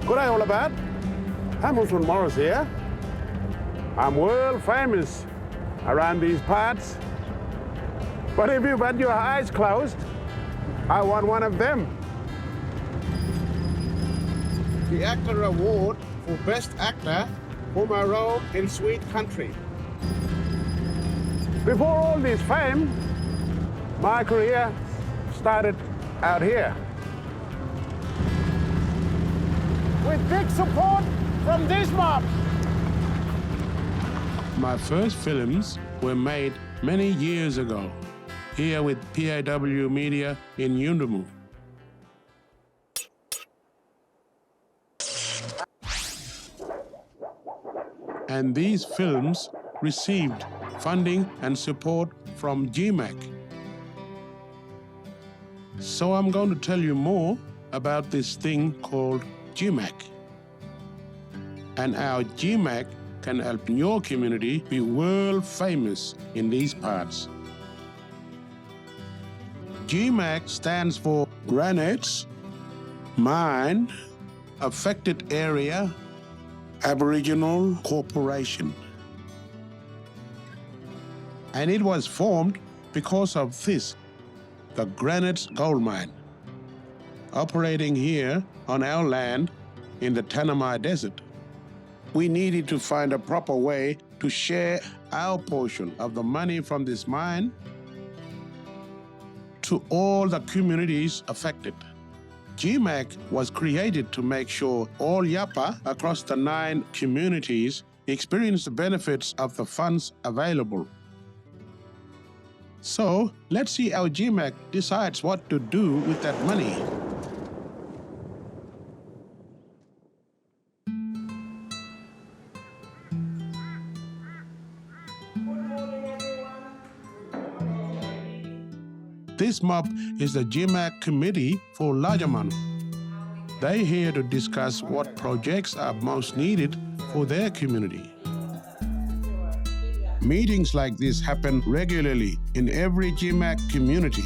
G'day all about. Hamilton Morris here. I'm world famous around these parts. But if you've had your eyes closed, I want one of them. The Actor Award for Best Actor for my role in Sweet Country. Before all this fame, my career started out here. With big support from this mob. My first films were made many years ago, here with PAW Media in Yuendumu. And these films received funding and support from GMAC. So I'm going to tell you more about this thing called GMAC. And how GMAC can help your community be world famous in these parts. GMAC stands for Granites, Mine, Affected Area, Aboriginal Corporation. And it was formed because of this, the Granites Gold Mine, operating here on our land in the Tanami Desert. We needed to find a proper way to share our portion of the money from this mine to all the communities affected. GMAC was created to make sure all Yapa across the 9 communities experience the benefits of the funds available. So let's see how GMAC decides what to do with that money. This mob is the GMAC Committee for Larjaman. They're here to discuss what projects are most needed for their community. Meetings like this happen regularly in every GMAC community.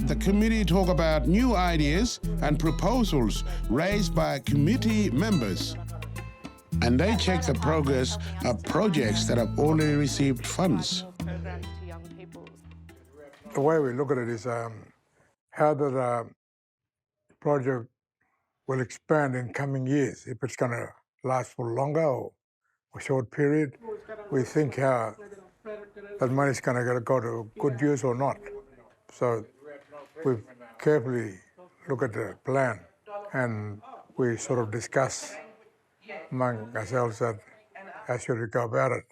The committee talk about new ideas and proposals raised by committee members. And they check the progress of projects that have already received funds. The way we look at it is how the project will expand in coming years. If it's going to last for longer or a short period, we think how that money's going to go to good use or not. So we carefully look at the plan and we sort of discuss among ourselves that how should we go about it,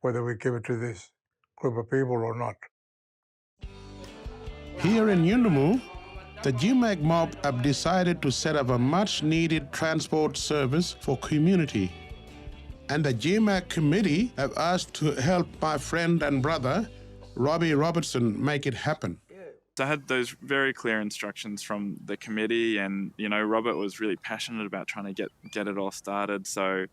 whether we give it to this group of people or not. Here in Yuendumu, the GMAC mob have decided to set up a much-needed transport service for community. And the GMAC committee have asked to help my friend and brother, Robbie Robertson, make it happen. I had those very clear instructions from the committee, and Robert was really passionate about trying to get it all started. So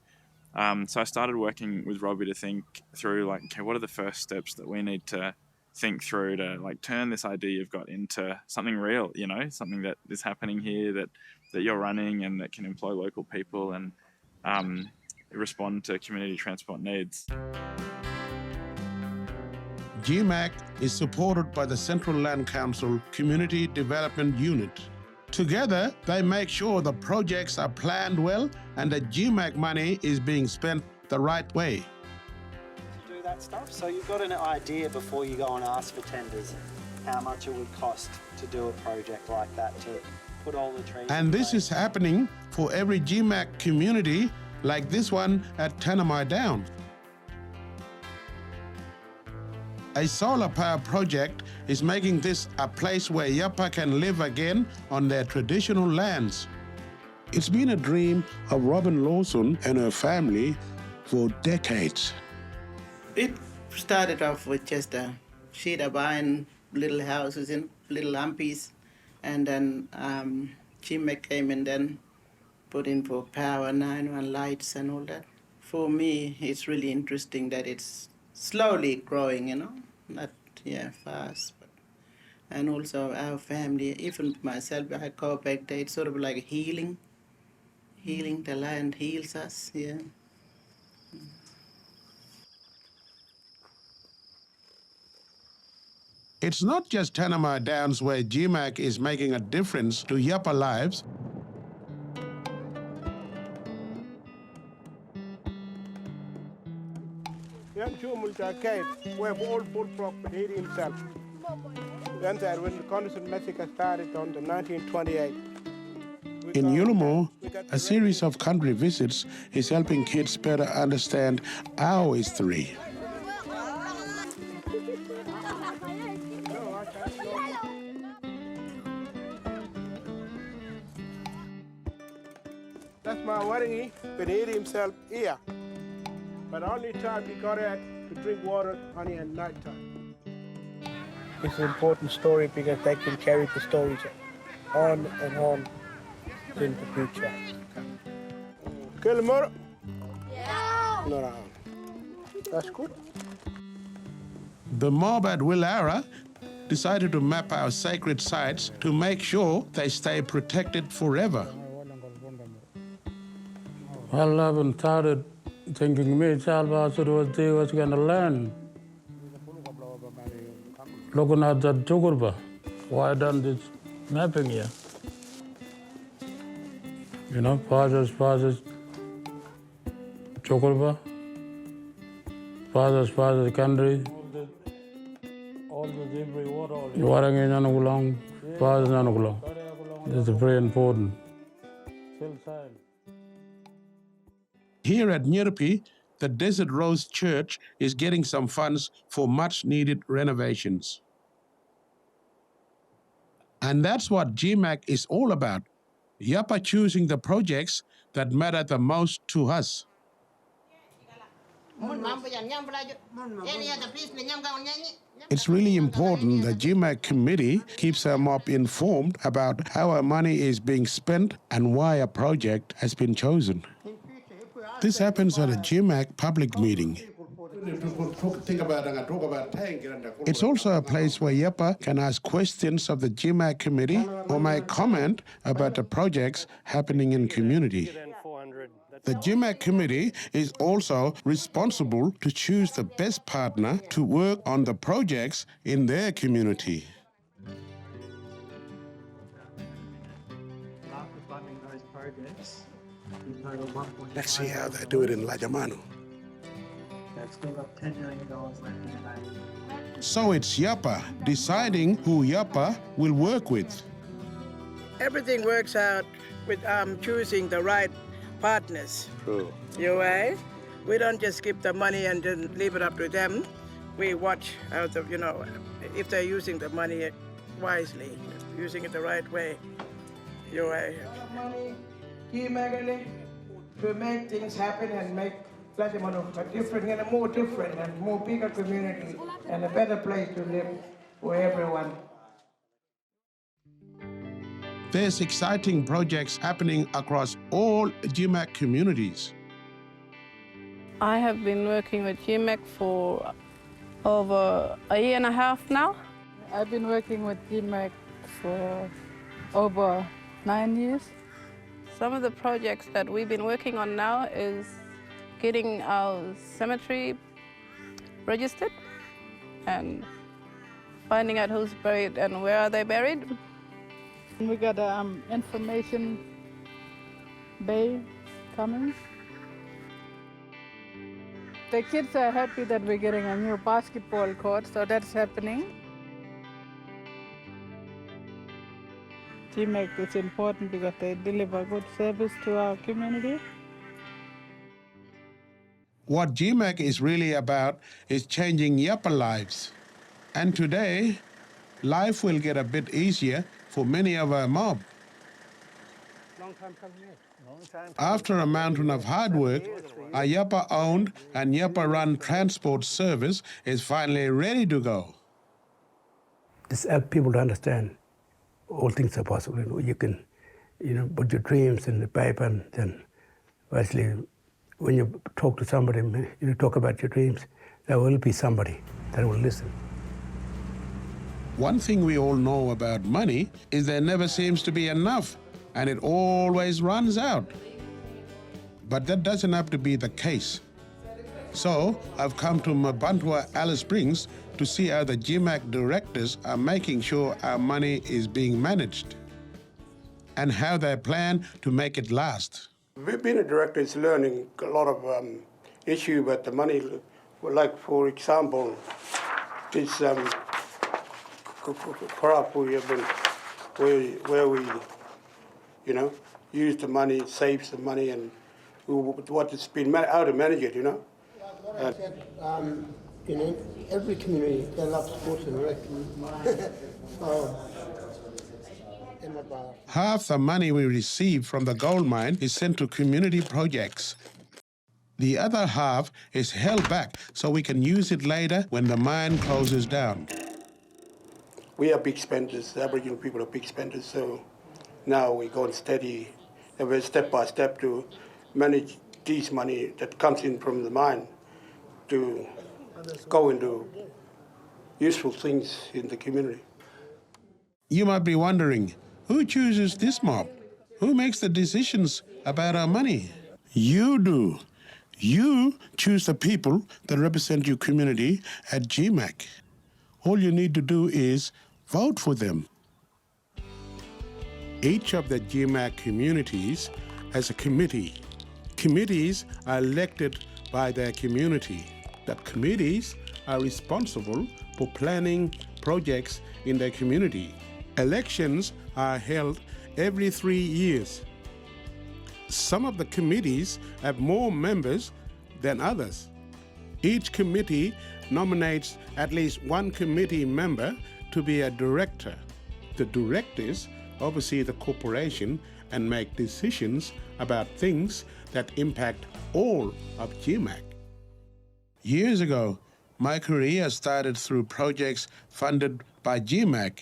I started working with Robbie to think through, okay, what are the first steps that we need to think through to turn this idea you've got into something real, something that is happening here that you're running and that can employ local people and respond to community transport needs. GMAC is supported by the Central Land Council Community Development Unit. Together, they make sure the projects are planned well and the GMAC money is being spent the right way. Do that stuff. So you've got an idea before you go and ask for tenders, how much it would cost to do a project like that, to put all the trees. And this is happening for every GMAC community like this one at Tanami Downs. A solar power project is making this a place where Yapa can live again on their traditional lands. It's been a dream of Robin Lawson and her family for decades. It started off with just a sheet of iron, little houses in little humpies, and then GMAC came and then put in for power, 9-1 lights and all that. For me, it's really interesting that it's slowly growing, not fast. And also our family, even myself, I go back there, it's sort of like healing. Healing, the land heals us, yeah. It's not just Tanami Downs where GMAC is making a difference to Yapa lives. Yan Chumulta Cave, where old bullfrog hid himself. Then there, when the Condorcet massacre started on the 1928. In Yulumo, a series of country visits is helping kids better understand our history. That's my Waringi, but he hid himself here. But only time he got out to drink water only at night time. It's an important story because they can carry the stories on and on in the future. Kill more? Yeah. No. That's good. The mob at Willara decided to map our sacred sites to make sure they stay protected forever. Well, I haven't started thinking me child was going to learn. Looking at that Jogurba, why done this mapping here? You know, fathers, Jogurba, fathers, country. All the every water. You are in Nanagulang, fathers Nanagulang. This is very important. Here at Nyirpi, the Desert Rose Church is getting some funds for much-needed renovations. And that's what GMAC is all about, Yapa choosing the projects that matter the most to us. It's really important the GMAC committee keeps our mob informed about how our money is being spent and why a project has been chosen. This happens at a GMAC public meeting. It's also a place where Yapa can ask questions of the GMAC committee or make comment about the projects happening in community. The GMAC committee is also responsible to choose the best partner to work on the projects in their community. After funding those projects, we total 1.5. Let's see how they do it in Lajamanu. They've still got $10 million left in the bank. So it's Yapa deciding who Yapa will work with. Everything works out with choosing the right partners. True. We don't just give the money and then leave it up to them. We watch how if they're using the money wisely, using it the right way. Money, key magazine, to make things happen and make Lajamanu a different and a more different and more bigger community and a better place to live for everyone. There's exciting projects happening across all GMAC communities. I have been working with GMAC for over a year and a half now. I've been working with GMAC for over 9 years. Some of the projects that we've been working on now is getting our cemetery registered and finding out who's buried and where are they buried. We got information bay coming. The kids are happy that we're getting a new basketball court, so that's happening. GMAC is important because they deliver good service to our community. What GMAC is really about is changing Yapa lives. And today, life will get a bit easier for many of our mob. After a mountain of hard work, a Yapa-owned and Yapa-run transport service is finally ready to go. This helps people to understand all things are possible. You can, put your dreams in the paper, and then actually, when you talk to somebody, talk about your dreams, there will be somebody that will listen. One thing we all know about money is there never seems to be enough, and it always runs out. But that doesn't have to be the case. So I've come to Mparntwe Alice Springs to see how the GMAC directors are making sure our money is being managed and how they plan to make it last. Being a director is learning a lot of issue about the money. Like, for example, this crop we have been, where we, use the money, saves the money, and what it's been, how to manage it, In every community, they love sports and rec. Half the money we receive from the gold mine is sent to community projects. The other half is held back so we can use it later when the mine closes down. We are big spenders. Aboriginal people are big spenders, so now we're going steady, and we're step by step to manage this money that comes in from the mine to go into useful things in the community. You might be wondering, who chooses this mob? Who makes the decisions about our money? You do. You choose the people that represent your community at GMAC. All you need to do is vote for them. Each of the GMAC communities has a committee. Committees are elected by their community. The committees are responsible for planning projects in their community. Elections are held every 3 years. Some of the committees have more members than others. Each committee nominates at least one committee member to be a director. The directors oversee the corporation and make decisions about things that impact all of GMAC. Years ago, my career started through projects funded by GMAC.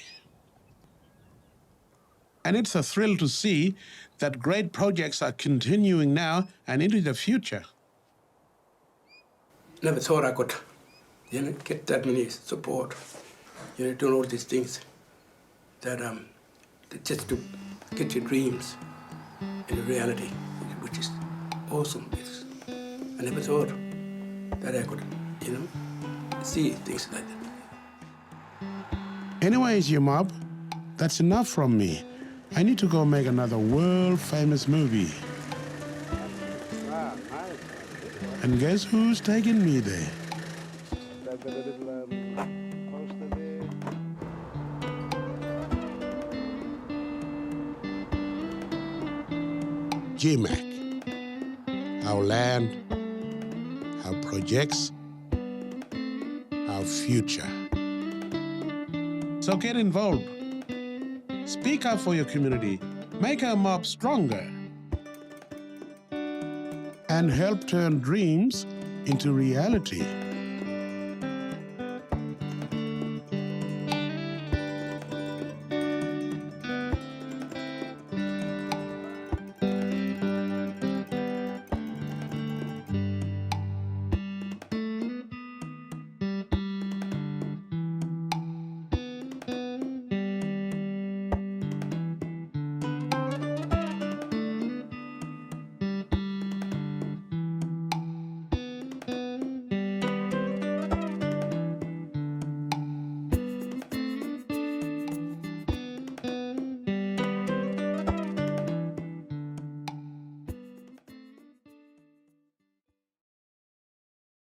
And it's a thrill to see that great projects are continuing now and into the future. Never thought I could, get that many support, doing all these things that just to get your dreams into reality, which is awesome. I never thought that I could, see things like that. Anyways, you mob, that's enough from me. I need to go make another world-famous movie. And guess who's taking me there? GMAC. Our land, our projects, our future. So get involved. Speak up for your community. Make our mob stronger. And help turn dreams into reality.